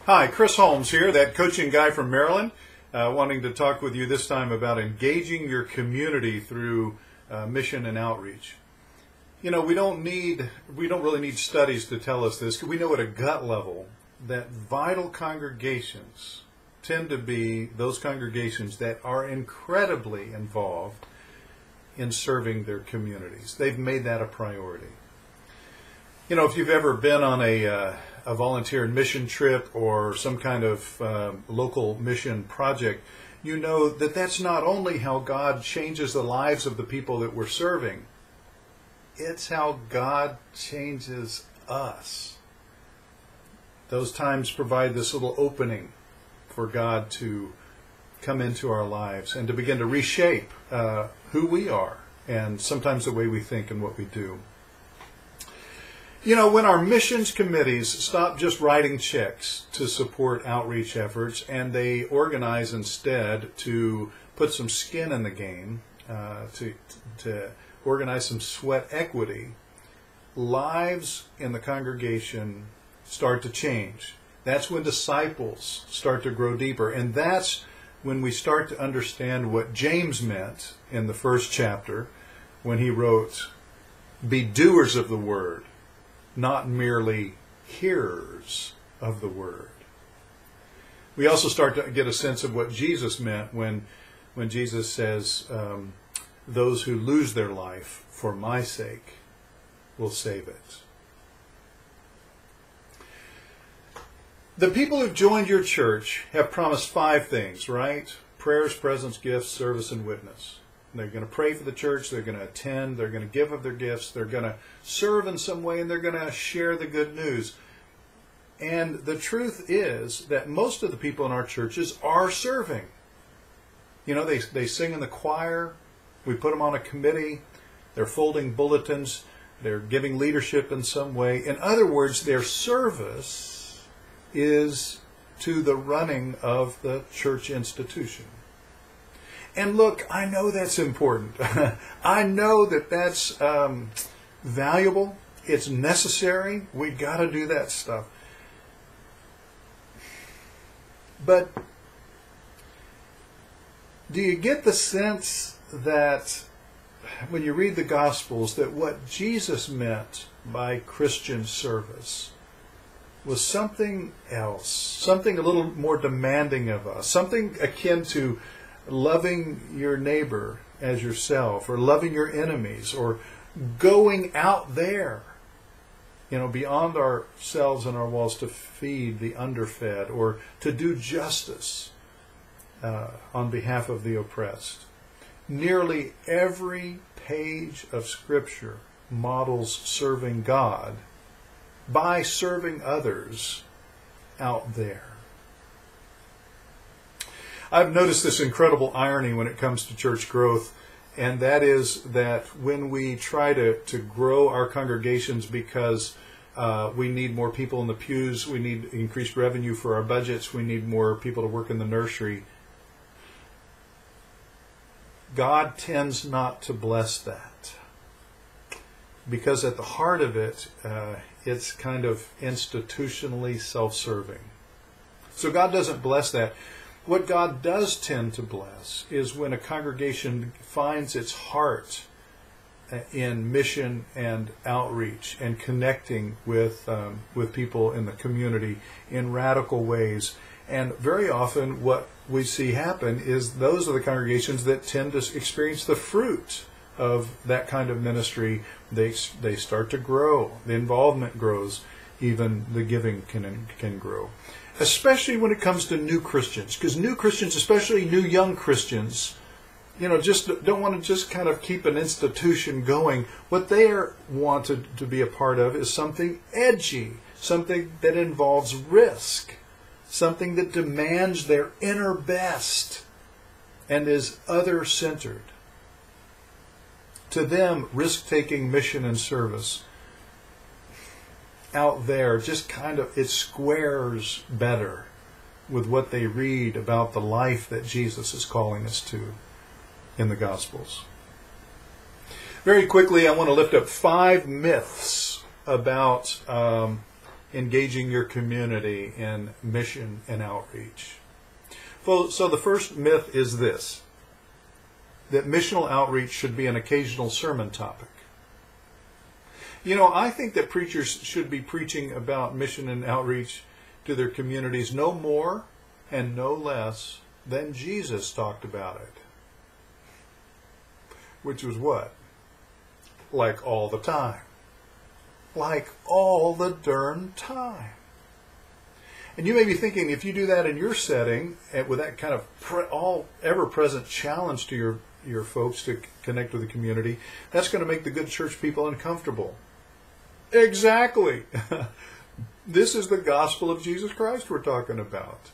Hi, Chris Holmes here, that coaching guy from Maryland, wanting to talk with you this time about engaging your community through mission and outreach. You know, we don't really need studies to tell us this. We know at a gut level that vital congregations tend to be those congregations that are incredibly involved in serving their communities. They've made that a priority. You know, if you've ever been on a volunteer mission trip or some kind of local mission project, you know that that's not only how God changes the lives of the people that we're serving, it's how God changes us. Those times provide this little opening for God to come into our lives and to begin to reshape who we are and sometimes the way we think and what we do. You know, when our missions committees stop just writing checks to support outreach efforts and they organize instead to put some skin in the game, to organize some sweat equity, lives in the congregation start to change. That's when disciples start to grow deeper. And that's when we start to understand what James meant in the first chapter when he wrote, "Be doers of the word, not merely hearers of the word." We also start to get a sense of what Jesus meant when Jesus says, "Those who lose their life for my sake will save it." The people who've joined your church have promised 5 things, right? Prayers, presence, gifts, service, and witness. They're going to pray for the church, they're going to attend, they're going to give of their gifts, they're going to serve in some way, and they're going to share the good news. And the truth is that most of the people in our churches are serving. You know, they sing in the choir, we put them on a committee, they're folding bulletins, they're giving leadership in some way. In other words, their service is to the running of the church institution. And look, I know that's important. I know that that's valuable. It's necessary. We've got to do that stuff. But do you get the sense that when you read the Gospels that what Jesus meant by Christian service was something else, something a little more demanding of us, something akin to loving your neighbor as yourself, or loving your enemies, or going out there, you know, beyond ourselves and our walls to feed the underfed, or to do justice on behalf of the oppressed. Nearly every page of Scripture models serving God by serving others out there. I've noticed this incredible irony when it comes to church growth, and that is that when we try to grow our congregations because we need more people in the pews, we need increased revenue for our budgets, we need more people to work in the nursery, God tends not to bless that. Because at the heart of it, it's kind of institutionally self-serving. So God doesn't bless that. What God does tend to bless is when a congregation finds its heart in mission and outreach and connecting with people in the community in radical ways. And very often what we see happen is those are the congregations that tend to experience the fruit of that kind of ministry. They start to grow. The involvement grows. Even the giving can grow. Especially when it comes to new Christians, because new Christians, especially new young Christians, you know, just don't want to just kind of keep an institution going. What they are wanted to be a part of is something edgy, something that involves risk, something that demands their inner best and is other-centered. To them, risk-taking mission and service out there just kind of, it squares better with what they read about the life that Jesus is calling us to in the Gospels. Very quickly, I want to lift up 5 myths about engaging your community in mission and outreach. So the first myth is this, that missional outreach should be an occasional sermon topic. You know, I think that preachers should be preaching about mission and outreach to their communities no more and no less than Jesus talked about it. Which was what? Like all the time. Like all the darn time. And you may be thinking, if you do that in your setting, with that kind of all ever-present challenge to your folks to connect with the community, that's going to make the good church people uncomfortable. Exactly. This is the gospel of Jesus Christ we're talking about.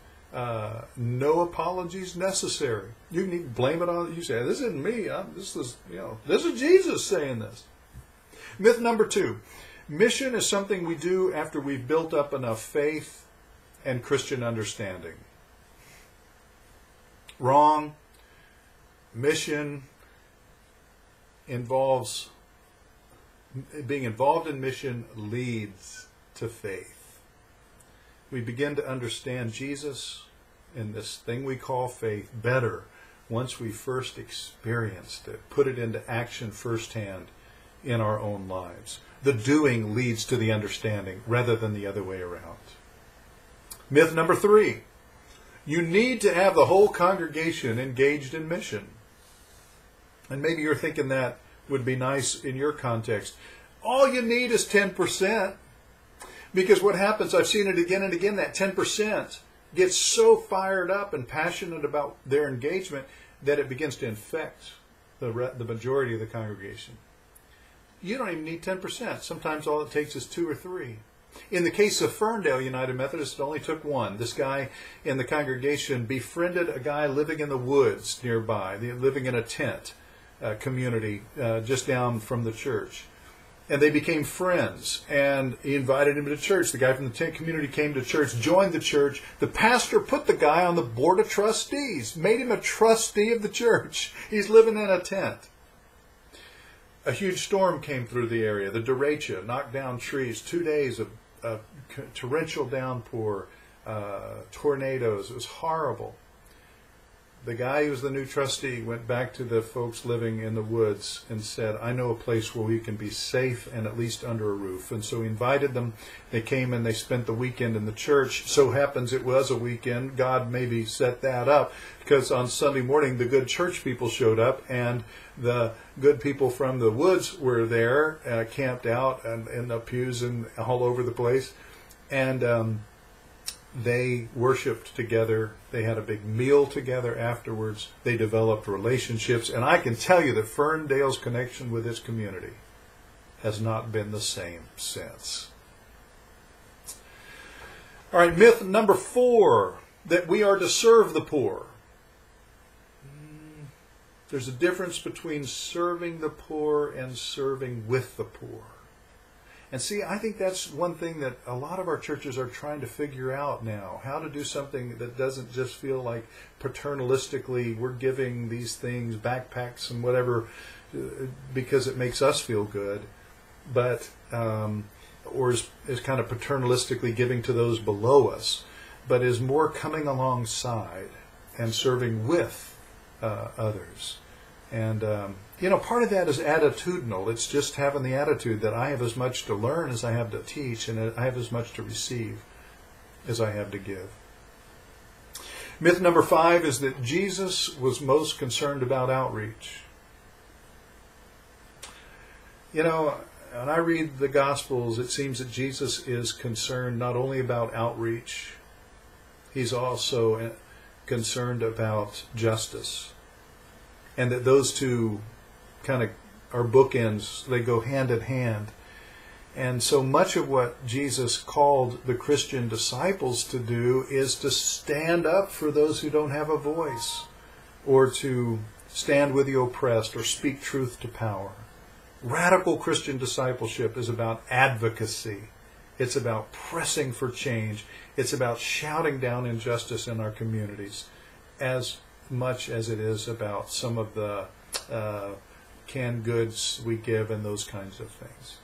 No apologies necessary. You need to blame it on. You say, "This isn't me. This is Jesus saying this." Myth number 2: mission is something we do after we've built up enough faith and Christian understanding. Wrong. Mission involves being involved in mission leads to faith. We begin to understand Jesus in this thing we call faith better once we first experienced it, put it into action firsthand in our own lives. The doing leads to the understanding rather than the other way around. Myth number 3: you need to have the whole congregation engaged in mission. And maybe you're thinking that would be nice in your context. All you need is 10%. Because what happens, I've seen it again and again, that 10% gets so fired up and passionate about their engagement that it begins to infect the majority of the congregation. You don't even need 10%. Sometimes all it takes is 2 or 3. In the case of Ferndale United Methodist, it only took 1. This guy in the congregation befriended a guy living in the woods nearby, living in a tent community just down from the church. And they became friends, and he invited him to church. The guy from the tent community came to church, joined the church. The pastor put the guy on the board of trustees, made him a trustee of the church. He's living in a tent. A huge storm came through the area. The derecha knocked down trees. 2 days of torrential downpour, tornadoes. It was horrible. The guy who was the new trustee went back to the folks living in the woods and said, "I know a place where we can be safe and at least under a roof." And so he invited them. They came and they spent the weekend in the church. So happens it was a weekend. God maybe set that up because on Sunday morning the good church people showed up and the good people from the woods were there, camped out and in the pews and all over the place. And they worshiped together. They had a big meal together afterwards. They developed relationships. And I can tell you that Ferndale's connection with its community has not been the same since. All right, myth number 4, that we are to serve the poor. There's a difference between serving the poor and serving with the poor. And see, I think that's one thing that a lot of our churches are trying to figure out now, how to do something that doesn't just feel like paternalistically we're giving these things, backpacks and whatever, because it makes us feel good, but or is kind of paternalistically giving to those below us, but is more coming alongside and serving with others. And part of that is attitudinal. It's just having the attitude that I have as much to learn as I have to teach, and I have as much to receive as I have to give. Myth number 5 is that Jesus was most concerned about outreach. When I read the Gospels, it seems that Jesus is concerned not only about outreach, he's also concerned about justice. And that those two kind of are bookends. They go hand in hand. And so much of what Jesus called the Christian disciples to do is to stand up for those who don't have a voice, or to stand with the oppressed, or speak truth to power. Radical Christian discipleship is about advocacy. It's about pressing for change. It's about shouting down injustice in our communities, as much as it is about some of the canned goods we give and those kinds of things.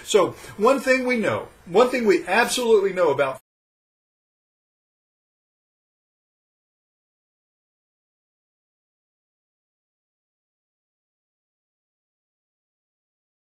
So one thing we absolutely know about